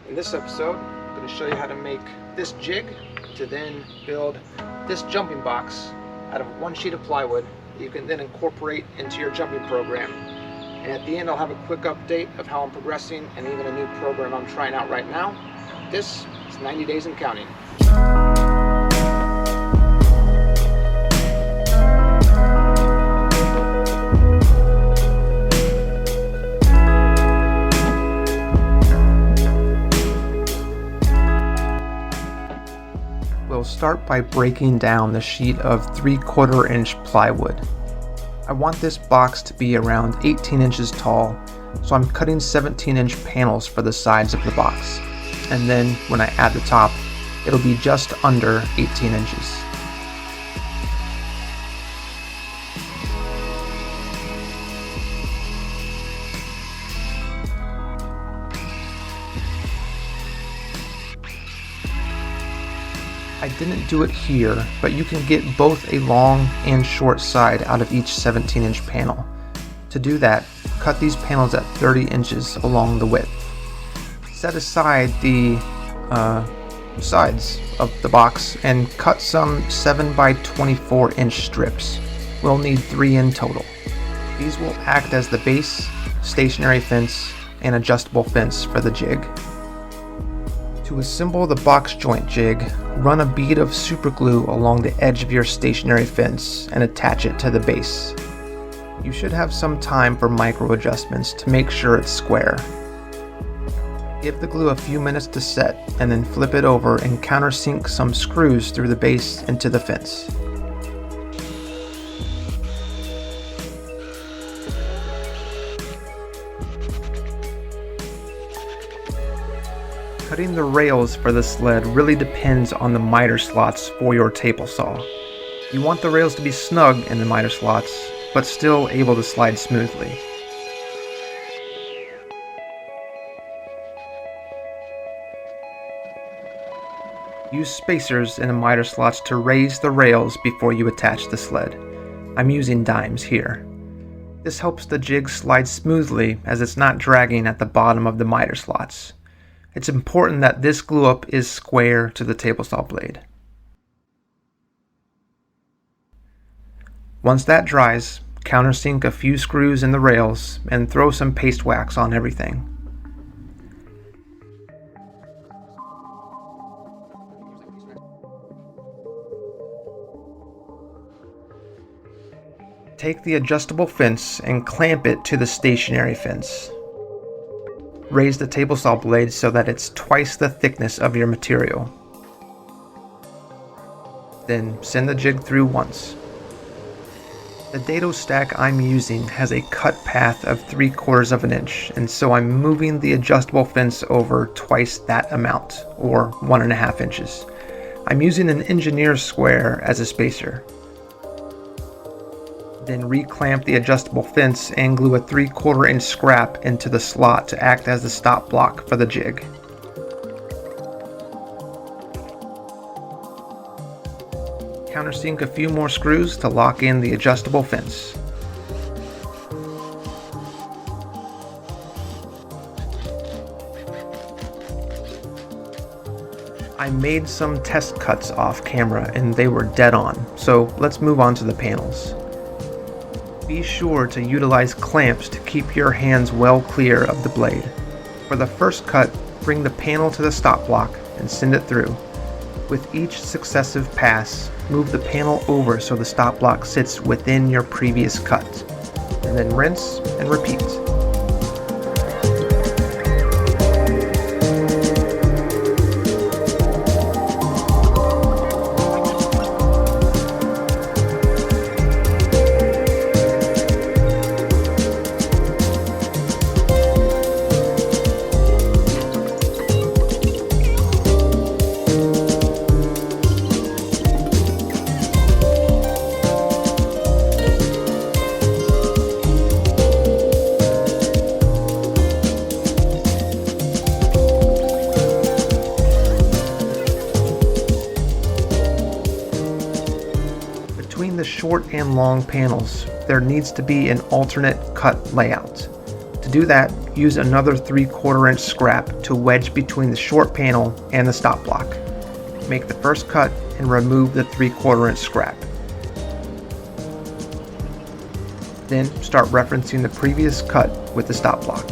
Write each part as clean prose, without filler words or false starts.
In this episode, I'm going to show you how to make this jig to then build this jumping box out of one sheet of plywood that you can then incorporate into your jumping program. And at the end, I'll have a quick update of how I'm progressing and even a new program I'm trying out right now. This is 90 Days and Counting. We'll start by breaking down the sheet of 3/4 inch plywood. I want this box to be around 18 inches tall, so I'm cutting 17-inch panels for the sides of the box. And then when I add the top, it'll be just under 18 inches. I didn't do it here, but you can get both a long and short side out of each 17-inch panel. To do that, cut these panels at 30 inches along the width. Set aside the sides of the box and cut some 7 by 24 inch strips. We'll need 3 in total. These will act as the base, stationary fence, and adjustable fence for the jig. To assemble the box joint jig, run a bead of super glue along the edge of your stationary fence and attach it to the base. You should have some time for micro adjustments to make sure it's square. Give the glue a few minutes to set and then flip it over and countersink some screws through the base into the fence. Cutting the rails for the sled really depends on the miter slots for your table saw. You want the rails to be snug in the miter slots, but still able to slide smoothly. Use spacers in the miter slots to raise the rails before you attach the sled. I'm using dimes here. This helps the jig slide smoothly as it's not dragging at the bottom of the miter slots. It's important that this glue up is square to the table saw blade. Once that dries, countersink a few screws in the rails and throw some paste wax on everything. Take the adjustable fence and clamp it to the stationary fence. Raise the table saw blade so that it's twice the thickness of your material. Then send the jig through once. The dado stack I'm using has a cut path of 3/4 inch, and so I'm moving the adjustable fence over twice that amount, or 1.5 inches. I'm using an engineer's square as a spacer. Then reclamp the adjustable fence and glue a 3/4 inch scrap into the slot to act as the stop block for the jig. Countersink a few more screws to lock in the adjustable fence. I made some test cuts off camera and they were dead on, so let's move on to the panels. Be sure to utilize clamps to keep your hands well clear of the blade. For the first cut, bring the panel to the stop block and send it through. With each successive pass, move the panel over so the stop block sits within your previous cut, and then rinse and repeat. Between the short and long panels, there needs to be an alternate cut layout. To do that, use another 3/4 inch scrap to wedge between the short panel and the stop block. Make the first cut and remove the 3/4 inch scrap. Then start referencing the previous cut with the stop block.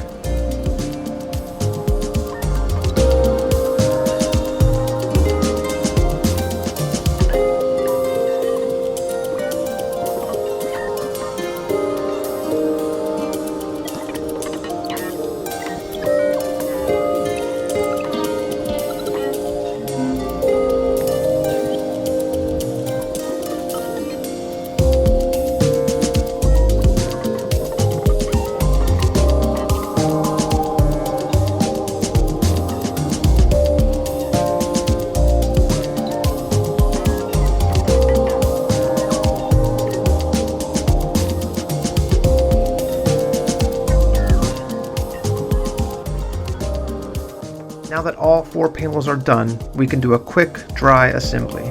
Now that all 4 panels are done, we can do a quick dry assembly.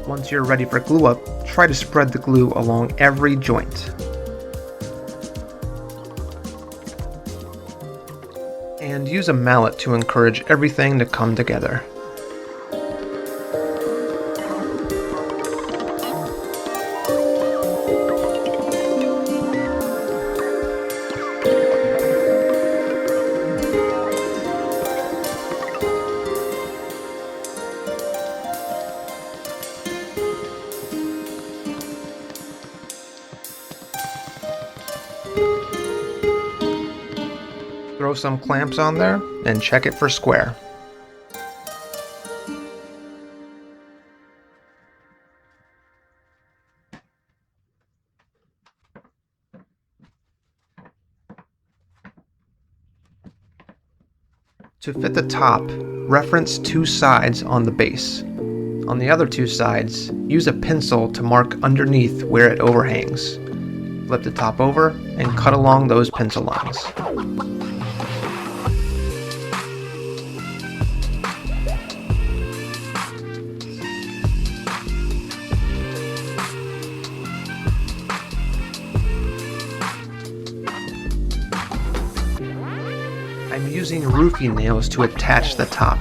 Once you're ready for glue up, try to spread the glue along every joint. And use a mallet to encourage everything to come together. Throw some clamps on there and check it for square. To fit the top, reference 2 sides on the base. On the other 2 sides, use a pencil to mark underneath where it overhangs. Flip the top over and cut along those pencil lines. I'm using roofing nails to attach the top.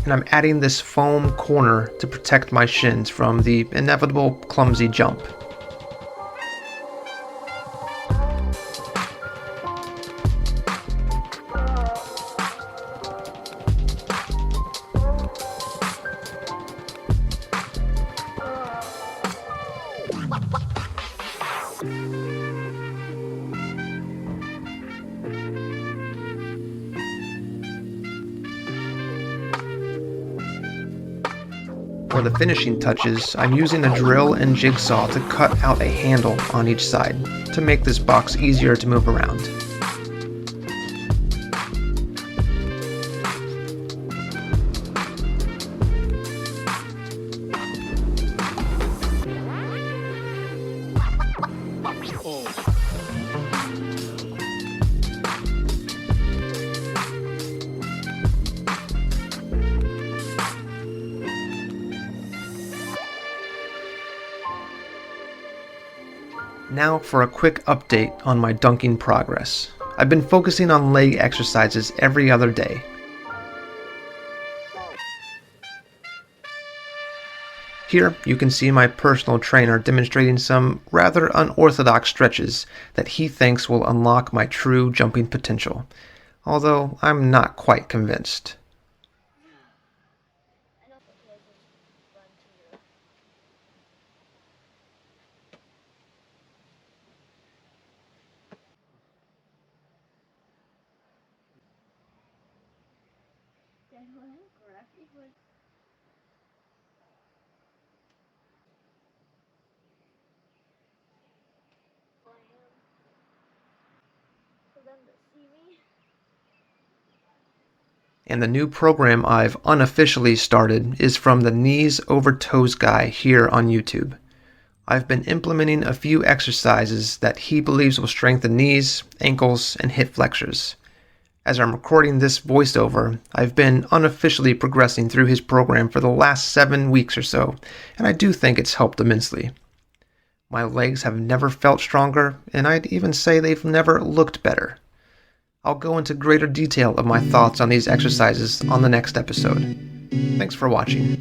And I'm adding this foam corner to protect my shins from the inevitable clumsy jump. For the finishing touches, I'm using a drill and jigsaw to cut out a handle on each side to make this box easier to move around. Now for a quick update on my dunking progress. I've been focusing on leg exercises every other day. Here you can see my personal trainer demonstrating some rather unorthodox stretches that he thinks will unlock my true jumping potential, although I'm not quite convinced. And the new program I've unofficially started is from the Knees Over Toes guy here on YouTube. I've been implementing a few exercises that he believes will strengthen knees, ankles, and hip flexors. As I'm recording this voiceover, I've been unofficially progressing through his program for the last 7 weeks or so, and I do think it's helped immensely. My legs have never felt stronger, and I'd even say they've never looked better. I'll go into greater detail of my thoughts on these exercises on the next episode. Thanks for watching.